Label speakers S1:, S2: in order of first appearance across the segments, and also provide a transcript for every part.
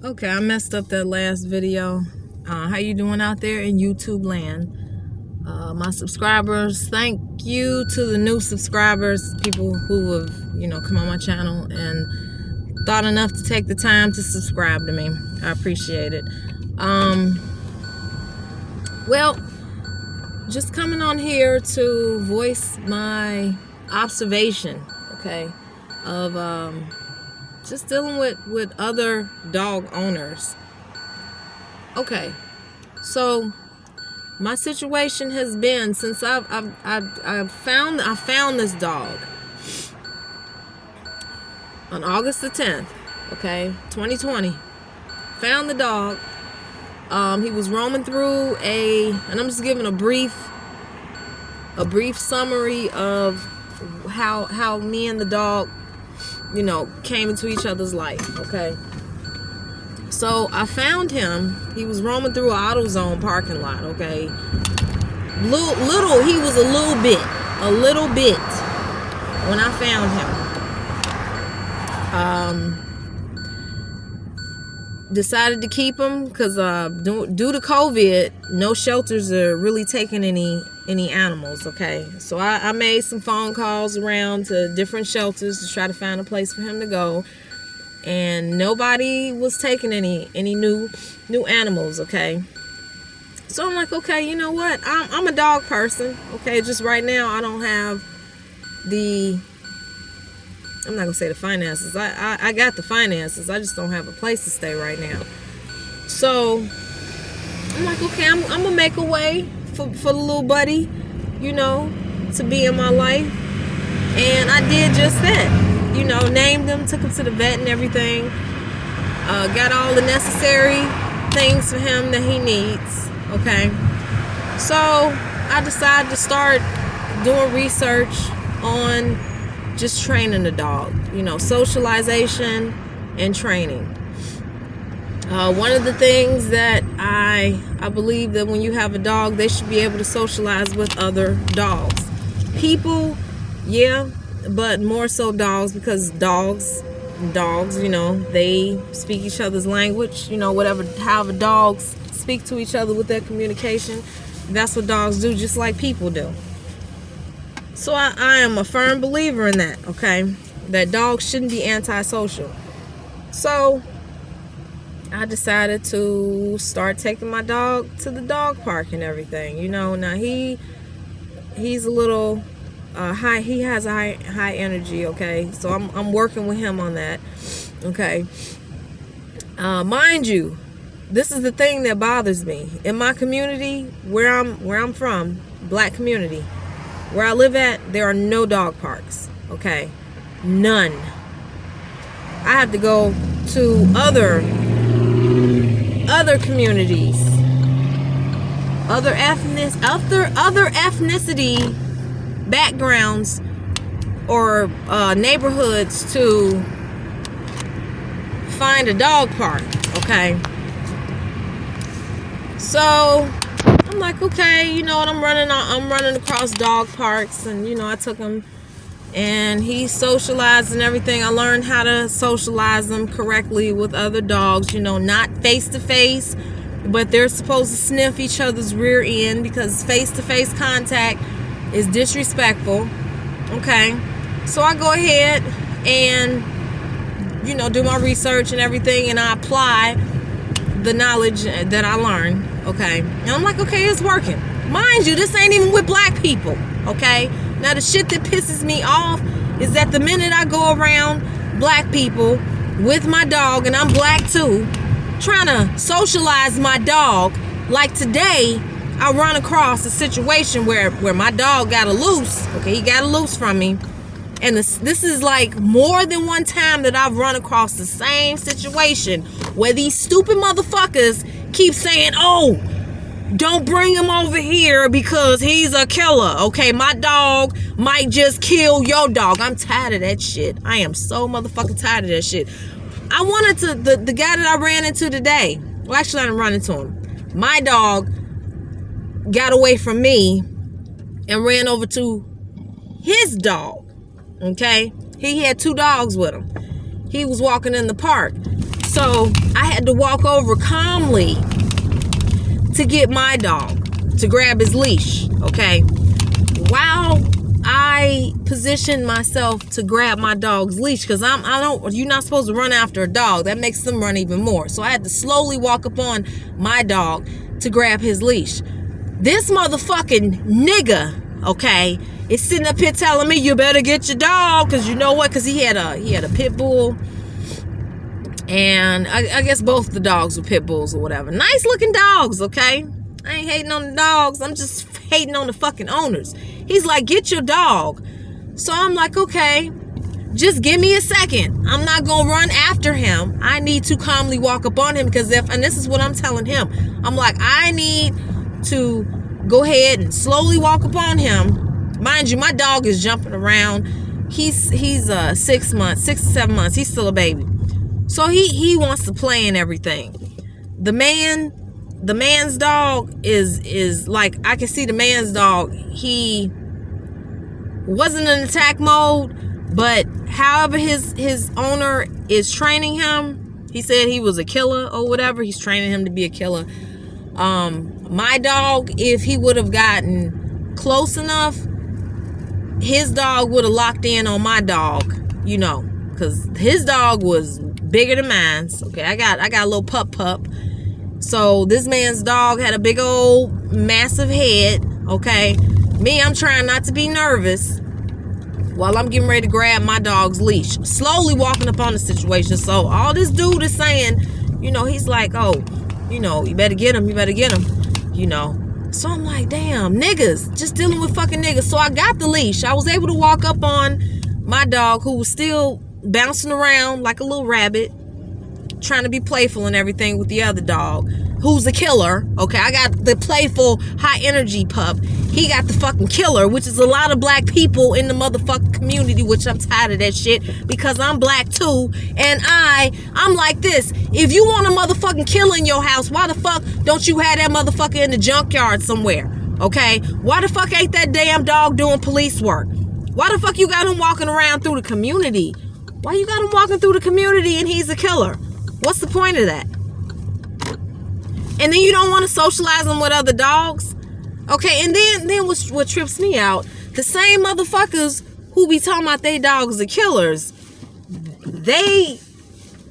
S1: Okay, I messed up that last video. How you doing out there in YouTube land? My subscribers, thank you to the new subscribers, people who have, come on my channel and thought enough to take the time to subscribe to me. I appreciate it. Well, just coming on here to voice my observation, okay, of just dealing with other dog owners. Okay, so my situation has been since I found this dog on August the 10th, okay, 2020. Found the dog. He was roaming through and I'm just giving a brief summary of how me and the dog, came into each other's life, okay? So I found him. He was roaming through an AutoZone parking lot, okay? He was a little bit when I found him. Decided to keep him because due to COVID, no shelters are really taking any animals, okay? So I made some phone calls around to different shelters to try to find a place for him to go, and nobody was taking any new animals, okay? So I'm like, okay, you know what? I'm a dog person, okay? Just right now, I don't have I'm not gonna say the finances. I got the finances. I just don't have a place to stay right now. So I'm like, okay, I'm gonna make a way for the little buddy, to be in my life. And I did just that. Named him, took him to the vet and everything. Got all the necessary things for him that he needs. Okay. So I decided to start doing research on just training the dog, socialization and training. One of the things that I believe that when you have a dog, they should be able to socialize with other dogs. People, yeah, but more so dogs, because dogs, they speak each other's language, however dogs speak to each other with their communication. That's what dogs do, just like people do. So I am a firm believer in that, okay? That dogs shouldn't be antisocial. So I decided to start taking my dog to the dog park and everything. Now he's a little high. He has a high energy, okay? So I'm working with him on that, okay? Mind you, this is the thing that bothers me. In my community, where I'm from, black community, where I live at, there are no dog parks, okay? None. I have to go to other communities, other ethnicity backgrounds or neighborhoods to find a dog park, okay? So I'm like, okay, I'm running across dog parks, and I took him, and he socialized and everything. I learned how to socialize them correctly with other dogs, not face to face, but they're supposed to sniff each other's rear end, because face to face contact is disrespectful, okay? So I go ahead and do my research and everything, and I apply the knowledge that I learned, okay? And I'm like, okay, it's working. Mind you, this ain't even with black people, okay? Now the shit that pisses me off is that the minute I go around black people with my dog, and I'm black too, trying to socialize my dog, like today I run across a situation where my dog got a loose, okay? He got a loose from me. And this is like more than one time that I've run across the same situation where these stupid motherfuckers keep saying, oh, don't bring him over here because he's a killer, okay? My dog might just kill your dog. I'm tired of that shit. I am so motherfucking tired of that shit. I wanted to, the guy that I ran into today, well, actually I didn't run into him. My dog got away from me and ran over to his dog, okay? He had two dogs with him. He was walking in the park. So I had to walk over calmly to get my dog to grab his leash, okay? While I positioned myself to grab my dog's leash, because you're not supposed to run after a dog. That makes them run even more. So I had to slowly walk up on my dog to grab his leash. This motherfucking nigga, okay, is sitting up here telling me, you better get your dog, because you know what? Because he had a pit bull. And I guess both the dogs were pit bulls or whatever. Nice looking dogs, okay? I ain't hating on the dogs. I'm just hating on the fucking owners. He's like, get your dog. So I'm like, okay, just give me a second. I'm not going to run after him. I need to calmly walk up on him and this is what I'm telling him. I'm like, I need to go ahead and slowly walk up on him. Mind you, my dog is jumping around. He's 6 months, 6 to 7 months. He's still a baby. So he wants to play and everything. The man's dog is like, I can see the man's dog. He wasn't in attack mode, but however his owner is training him, he said he was a killer or whatever. He's training him to be a killer. My dog, if he would have gotten close enough, his dog would have locked in on my dog, you know, because his dog was bigger than mine. Okay, I got a little pup. So this man's dog had a big old massive head. Okay, me, I'm trying not to be nervous while I'm getting ready to grab my dog's leash, slowly walking up on the situation. So all this dude is saying, you know, he's like, oh, you know, you better get him, you know. So I'm like, damn, niggas, just dealing with fucking niggas. So I got the leash. I was able to walk up on my dog, who was still bouncing around like a little rabbit, trying to be playful and everything with the other dog, who's a killer. Okay, I got the playful, high energy pup. He got the fucking killer, which is a lot of black people in the motherfucking community, which I'm tired of that shit, because I'm black too. And I'm like this. If you want a motherfucking killer in your house, why the fuck don't you have that motherfucker in the junkyard somewhere? Okay, why the fuck ain't that damn dog doing police work? Why the fuck you got him walking around through the community? Why you got him walking through the community and he's a killer? What's the point of that? And then you don't want to socialize him with other dogs? Okay, and then what trips me out, the same motherfuckers who be talking about they dogs are killers,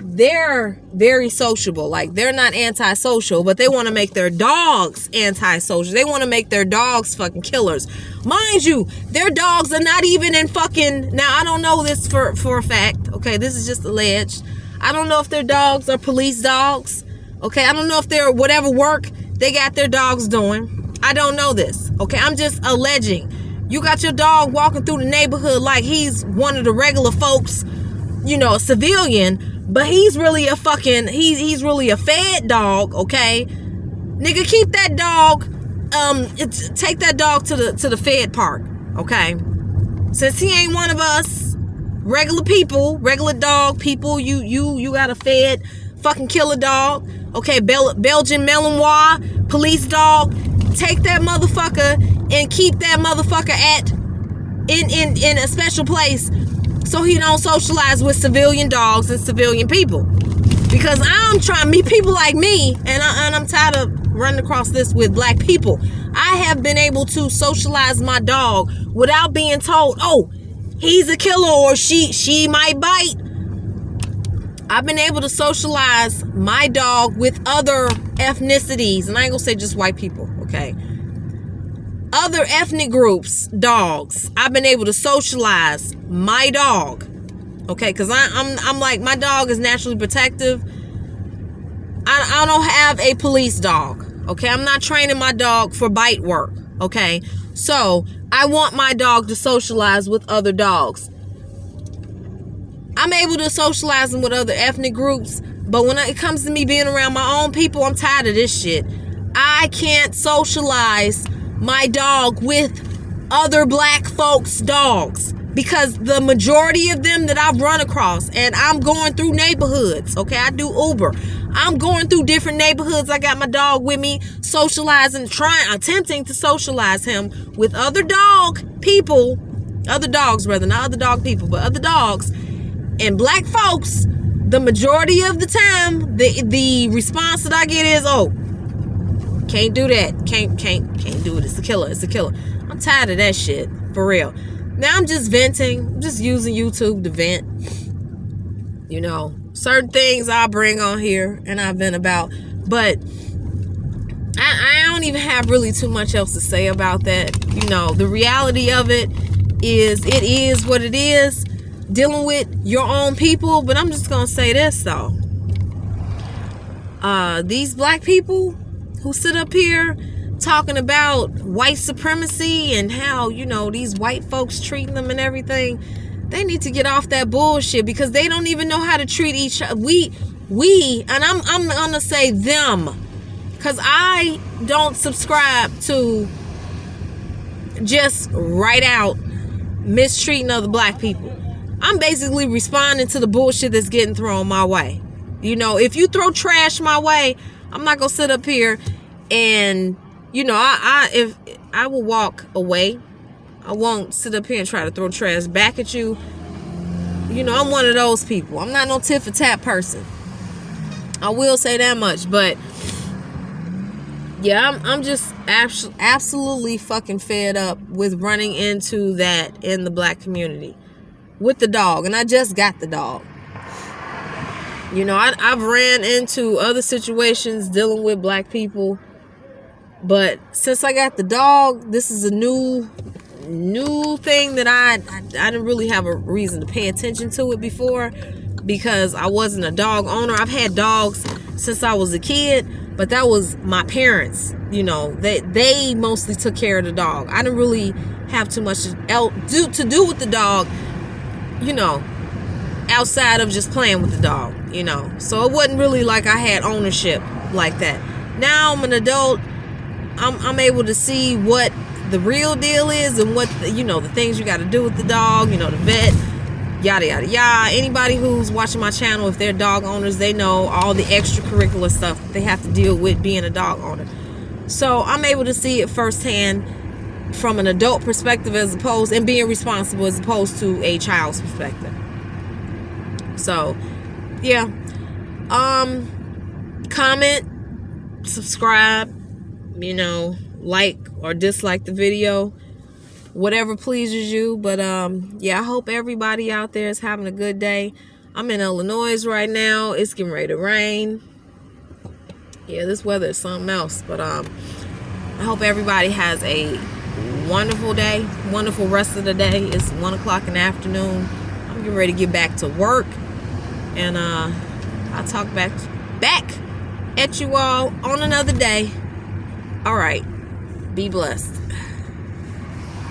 S1: they're very sociable. Like, they're not antisocial, but they want to make their dogs antisocial. They want to make their dogs fucking killers. Mind you, their dogs are not even in fucking... Now, I don't know this for a fact. Okay, this is just alleged. I don't know if their dogs are police dogs. Okay, I don't know if they're whatever work they got their dogs doing. I don't know this. Okay, I'm just alleging. You got your dog walking through the neighborhood like he's one of the regular folks, you know, a civilian, but he's really a fucking, he's really a fed dog, okay? Nigga, keep that dog, take that dog to the fed park, okay? Since he ain't one of us regular people, regular dog people, you got a fed fucking killer dog, okay? Belgian Malinois police dog. Take that motherfucker and keep that motherfucker in a special place so he don't socialize with civilian dogs and civilian people. Because I'm trying to meet people like me, and I'm tired of running across this with black people. I have been able to socialize my dog without being told, oh, he's a killer or she might bite. I've been able to socialize my dog with other ethnicities, and I ain't gonna say just white people, okay? Other ethnic groups, dogs. I've been able to socialize my dog, okay? Because I'm like, my dog is naturally protective. I don't have a police dog, okay? I'm not training my dog for bite work, okay? So I want my dog to socialize with other dogs. I'm able to socialize them with other ethnic groups, but when it comes to me being around my own people, I'm tired of this shit. I can't socialize my dog with other black folks' dogs, because the majority of them that I've run across, and I'm going through neighborhoods, okay? I do Uber. I'm going through different neighborhoods. I got my dog with me, socializing, attempting to socialize him with other dog people, other dogs rather, not other dog people, but other dogs. And black folks, the majority of the time, the response that I get is, oh, can't do that. Can't do it. It's a killer. It's a killer. I'm tired of that shit. For real. Now I'm just venting. I'm just using YouTube to vent. You know, certain things I bring on here and I vent about. But I don't even have really too much else to say about that. You know, the reality of it is what it is. Dealing with your own people. But I'm just going to say this, though. These black people who sit up here talking about white supremacy and how, you know, these white folks treating them and everything, they need to get off that bullshit, because they don't even know how to treat each other. We, and I'm gonna say them, because I don't subscribe to just right out mistreating other black people. I'm basically responding to the bullshit that's getting thrown my way. You know, if you throw trash my way, I'm not gonna sit up here and, you know, if I will walk away. I won't sit up here and try to throw trash back at you. You know, I'm one of those people. I'm not no tit for tat person. I will say that much. But yeah, I'm just absolutely fucking fed up with running into that in the black community with the dog. And I just got the dog. You know, I've ran into other situations dealing with black people, but since I got the dog, this is a new thing that I didn't really have a reason to pay attention to it before, because I wasn't a dog owner. I've had dogs since I was a kid, but that was my parents. You know, they mostly took care of the dog. I didn't really have too much to do with the dog, you know, outside of just playing with the dog, you know. So it wasn't really like I had ownership like that. Now I'm an adult. I'm able to see what the real deal is and what the, you know, the things you got to do with the dog, you know, the vet, yada yada yada. Anybody who's watching my channel, if they're dog owners, they know all the extracurricular stuff that they have to deal with being a dog owner. So I'm able to see it firsthand from an adult perspective, as opposed, and being responsible as opposed to a child's perspective. So yeah, comment, subscribe, you know, like or dislike the video, whatever pleases you. But yeah, I hope everybody out there is having a good day. I'm in Illinois right now. It's getting ready to rain. Yeah, this weather is something else. But I hope everybody has a wonderful day, wonderful rest of the day. It's 1 o'clock in the afternoon. I'm getting ready to get back to work, and I'll talk back at you all on another day. All right, be blessed.